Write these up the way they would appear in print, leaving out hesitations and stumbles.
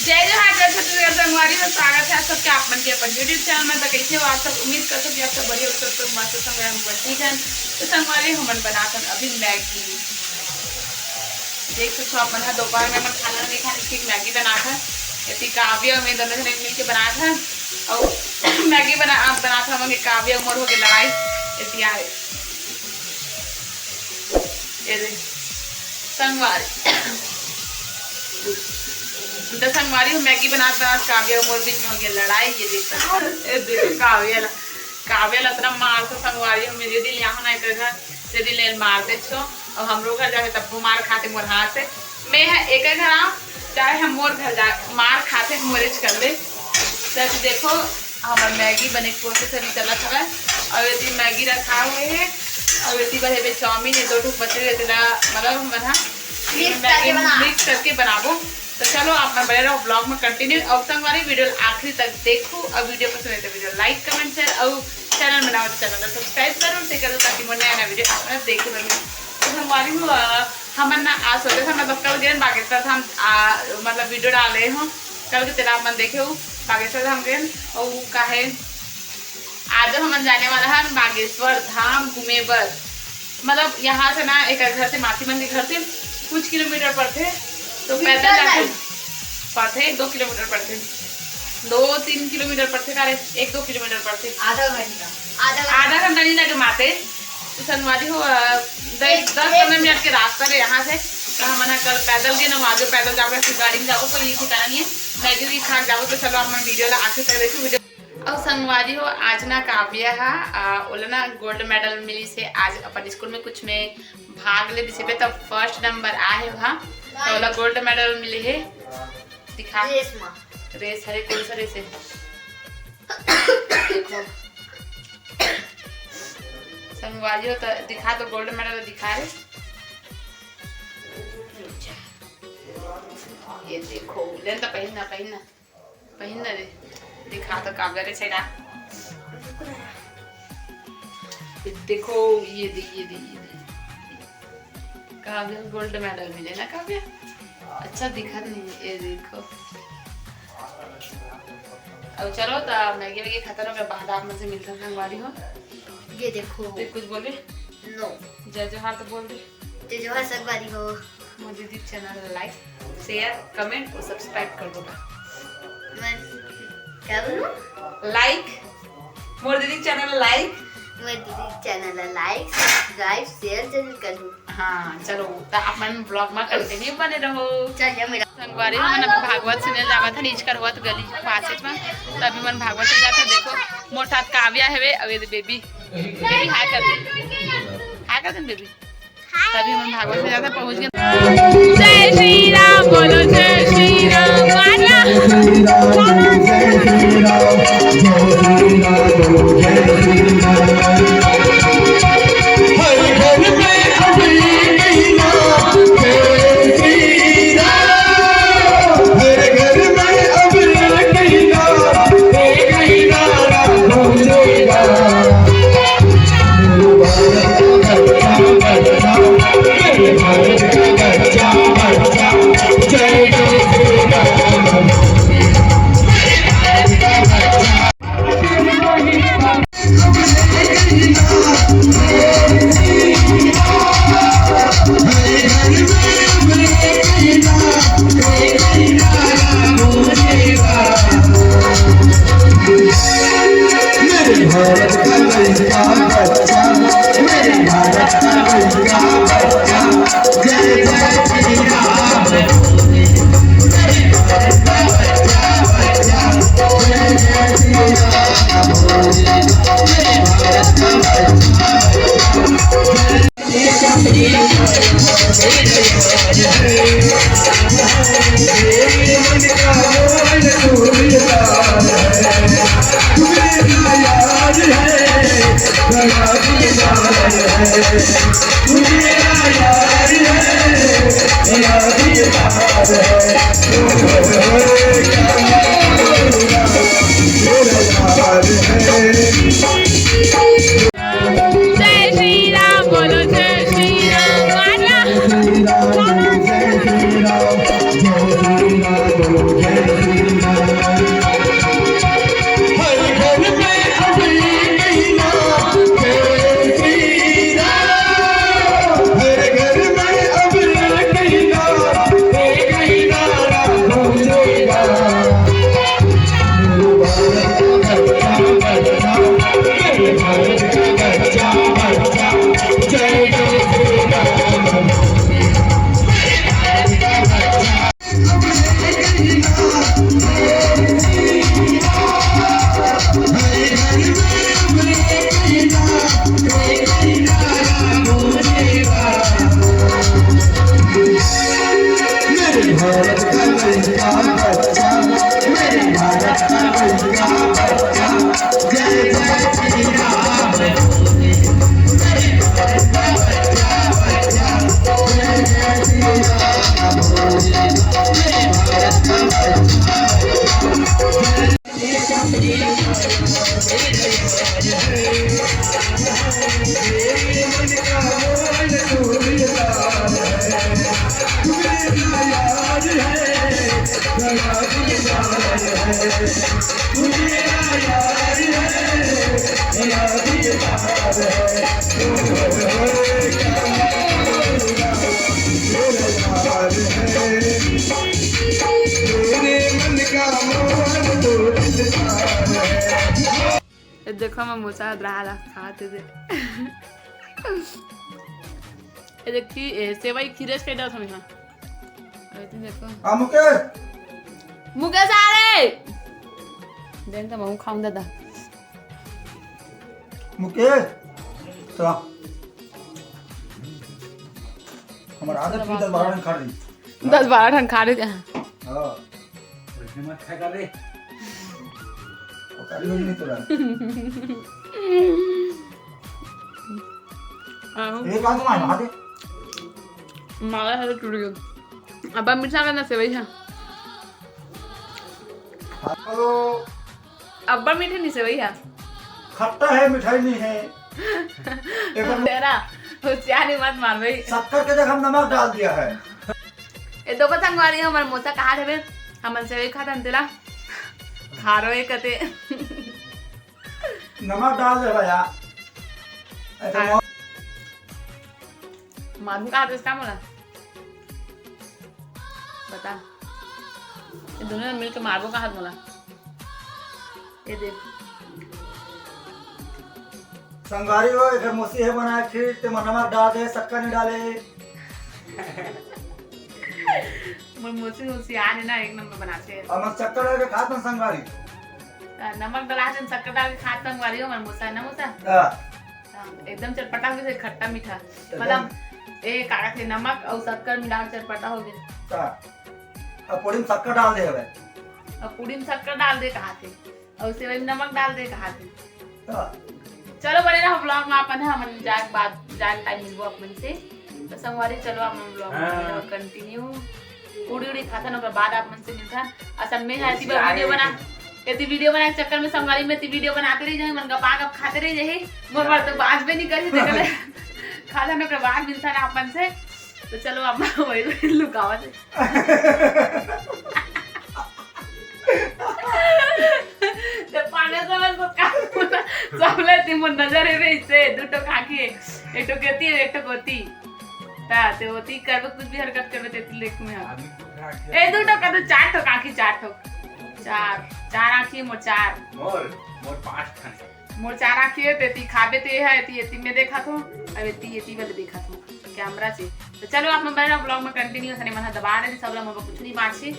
जय जोहार जय छत्तीसगढ़ संगवारी में स्वागत है आप सबके अपन के अपन यूट्यूब चैनल में। तो कैसे हो आप सब? उम्मीद करते हो कि आप सब बढ़िया हो, सब मस्त संग हम ठीक है। तो संगवारी हमन बनाते अभी मैगी। देख सकते हो अपन दोपहर में अपन खाना नहीं खाने ठीक मैगी बना था। इतनी काव्य में दोनों जने मिल के बना था और मैगी बना था हम काव्य उमर हो गई लड़ाई इतनी आए संगवारी तो संगवारी मैगी बनाता काव्य उमर बीच में हो गया लड़ाई। ये देखो काव्य इतना मार तो संगवारी हम यदि यहाँ नहीं कर यदि ले मारते छो और हमरो घर जाके तब मार खाते मोर हाथ से मैं है एक घर आऊँ चाहे हम मोर घर जा मार खाते मोरेज कर ले। तब देखो हमारे मैगी बने प्रोसेस अभी चला था और यदि मैगी रखा हुए है और यदि बड़े चाउमीन है 2 ठो बचे मतलब हम बना मिक्स करके बनाबो। तो चलो आप बने रहो ब्लॉग में कंटिन्यू और संगवारी वीडियो आखिरी तक देखो और वीडियो पसंद है तो वीडियो लाइक कमेंट शेयर और चैनल बनाओ तो चैनल सब्सक्राइब करो से करो ताकि मैं नया वीडियो आप देख लगे। तो संगवारी हम ना आज सोचे थे मतलब कल गए बागेश्वर था हम मतलब वीडियो डाले हूँ कल के तेरा मन देखे हो बागेश्वर धाम गए और वो काहे आज हम जाने वाला है बागेश्वर धाम घूमे बर। मतलब यहाँ से ना एक घर से मासी मन के घर से कुछ किलोमीटर पर थे तो पैदल जाके पड़ते 2 किलोमीटर पड़ते 2-3 किलोमीटर पड़ते कारे 1-2 किलोमीटर पड़ते आधा घंटा नहीं लगे माते। तो संगवारी हो 10-15 मिनट के रास्ता है यहाँ से। तो हम कल पैदल गए ना वहाँ जो पैदल जाओगे फिर गाड़ी में जाओ तो ये ठिकाना नहीं है मैगी भी खा जाओ। तो चलो हम वीडियो ला आखिर तक देखो वीडियो। और संगवारी हो आज ना काव्य है ओला ना गोल्ड मेडल मिली से आज अपन स्कूल में कुछ में भाग ले दिसे तो फर्स्ट नंबर आए वहाँ तो ओला गोल्ड मेडल मिले है। दिखा रेस हरे कौन सा रेस है देखो संगवारी हो तो दिखा तो गोल्ड मेडल दिखा रहे ये देखो लेन तो पहनना रे दिखा तो काव्य रे सेना देखो ये दे काव्य गोल्ड मेडल मिले ना काव्य अच्छा दिखा नहीं ये देखो। अब चलो तो मैगी वैगी खत्म हो गया बाद आप मुझसे मिलते हैं संगवारी हो। ये देखो कुछ बोले नो जय जोहार तो बोल दे जय जोहार संगवारी हो। मुझे YouTube channel like share comment और सब्सक्राइब कर दो। मैं क्या बोलूं लाइक मोर दीदी चैनल लाइक मैं दीदी चैनल लाइक सब्सक्राइब शेयर जरूर कर दो। हाँ चलो तो अपन ब्लॉग में कंटिन्यू बने रहो। चलिए मेरा संगवारी हम अभी भागवत सुने जावा था नीच कर हुआ तो गली पासेज में तो अभी मन भागवत सुन जाते देखो मोटा काव्या है वे अवे बेबी हाय कर दे बेबी तभी मन भागवत सुन जाता पहुंच गए। जय श्री राम बोलो जय श्री Jai देखो मैं मुसा रहा खाते थे ये देखी सेवई खीरे से डाल समझा देखो आ मुकेश मुकेश आ रे देन तो मैं खाऊं दादा मुकेश चला हमारा आदत की 10-12 रन खा रही 10-12 रन खा रहे थे हां मत खा रे करी हो नहीं तोरा ये बात तो मार दे माला है टूट गया अब मिर्चा करना सेवई है हेलो अब्बा मीठे नहीं सेवई है खट्टा है मिठाई नहीं है एक तेरा होशियारी मत मार भाई शक्कर के जगह हम नमक डाल दिया है ये दो पतंग वाली हमारे मोसा कहा थे हमन सेवई खाता तेला खा रहे कते नमक डाल दे भैया ऐसा मालूम कहा था इसका बोला बता ये दोनों ने मिलकर मारबो कहा बोला ये देख संगारी हो एक मोसी है बनाया खीर ते नमक डाल दे शक्कर नहीं डाले मोसी होशियार है ना एक नंबर बनाते हैं अब हम शक्कर डाल के खाते हैं संगारी नमक डाला है शक्कर डाल के खाता हूँ वाली हो मन मोसा है ना मोसा एकदम चटपटा हो गया खट्टा मीठा मतलब एक काका थे नमक और शक्कर मिला के चटपटा हो गया अब पूरी में शक्कर डाल दे अब पूरी में शक्कर डाल दे कहा थे और सेवई में नमक डाल दे कहा थे चलो बने ना ब्लॉग में अपन हम जाके बाद जाके टाइम मिलबो अपन से तो संगवारी चलो अपन ब्लॉग में कंटिन्यू उड़ी उड़ी खाता ना बाद अपन से मिलता असल में ऐसी वीडियो बना यदि वीडियो बनाए चक्कर में संगवारी में वीडियो बनाते रही जाए मन का पाक अब खाते रही जाए मोर बार तो बाज भी नहीं करी देखले खाना में बाद मिलता ना अपन से तो चलो अब वही लुकावा से ते पाने समझ को का सबले तिमो नजर है इसे दुटो खाकी एक तो कहती है एक तो गोती ता ते होती करबे कुछ भी हरकत करबे ते लेख में ए दुटो का तो चार ठो खाकी चार ठो चार आंखी मोर चार मोर 5 खाने मोर चार आंखी है तेती खाबे ते है एती में देखा तो अब एती वाले देखा तो कैमरा से तो चलो आप मैं मेरा ब्लॉग में कंटिन्यू सने मन दबा रहे सब लोग कुछ नहीं बात से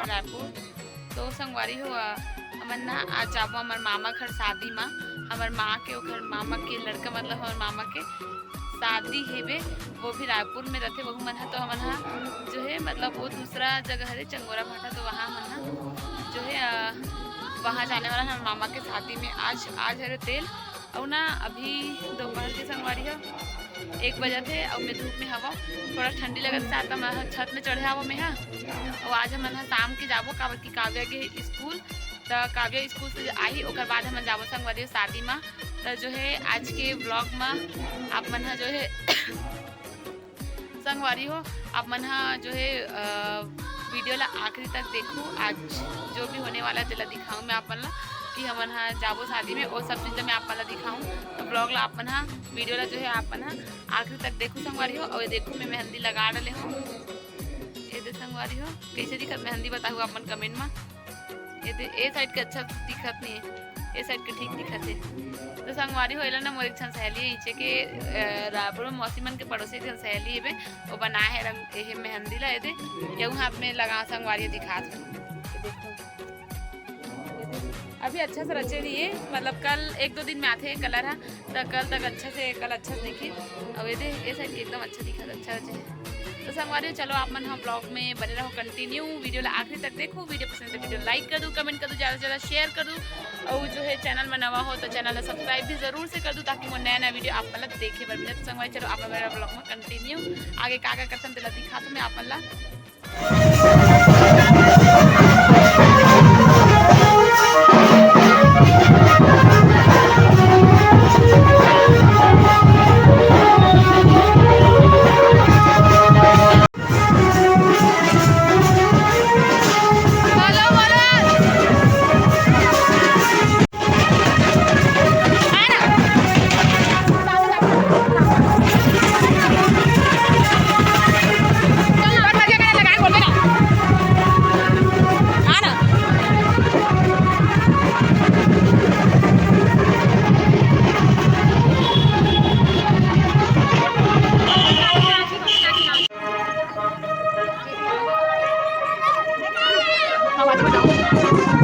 रायपुर तो संगवारी हुआ हमन ना आज जाबो हमर मामा घर शादी में हमर माँ के ओकर मामा के लड़का मतलब हमर मामा के शादी हेबे वो भी रायपुर में रहते वह मन तो हमन जो है मतलब वो दूसरा जगह है चंगोरा भाटा तो वहाँ मन जो है वहाँ जाने वाला हमारे मामा के शादी में आज है तेल और ना अभी दोपहर के संगवारी है 1 बजे थे और मैं धूप में हवा थोड़ा ठंडी लगत था मैं छत में चढ़े आवो मैं और आज हम शाम के जाबो काबर की काव्या के स्कूल तो काव्या स्कूल से आई और बाद हम जाबो संगवारी शादी में तो जो है आज के ब्लॉग में आप मन जो है संगवारी हो आप मन जो है वीडियो ला आखिरी तक देखो आज जो भी होने वाला है दिखाऊँ मैं आप मन कि हमन जाबो शादी में और सब चीज़ मैं आप मन दिखाऊँ तो ब्लॉग ला आप मन वीडियो ला जो है आप मन आखिरी तक देखो संगवारी हो और ये देखो मैं मेहंदी लगा डाले हूँ ये दे संगवारी हो कैसे दिखत मेहंदी बताओ आप मन कमेंट में ये साइड के अच्छा दिखत नहीं है ये साइड के ठीक दिखत है तो संगवारी हो ना मोर एक सहेली है इचे के रायपुर में मौसीमन के पड़ोसी के सहेली है वो बनाए है रंग ये मेहंदी ला ये यू हाथ में लगा संगवारी दिखा देखो अभी अच्छा से रचे रही है मतलब कल 1-2 दिन में आते हैं कलर है तो कल तक अच्छा से कल अच्छा से दिखे और ये साइड एकदम अच्छा दिखा अच्छा रचे तो संगवारी चलो आप मन हम ब्लॉग में बने रहो कंटिन्यू वीडियो ला आखिरी तक देखो वीडियो पसंद है वीडियो लाइक कर दो कमेंट कर दो ज़्यादा से ज़्यादा शेयर कर दो और जो है चैनल में नवा हो तो चैनल सब्सक्राइब भी जरूर से कर दो ताकि वो नया वीडियो आप मतलब देखे बर मिले तो संगवारी चलो आप मेरा ब्लॉग में कंटिन्यू आगे का करते हैं दिखा तो मैं आप आवाज बताओ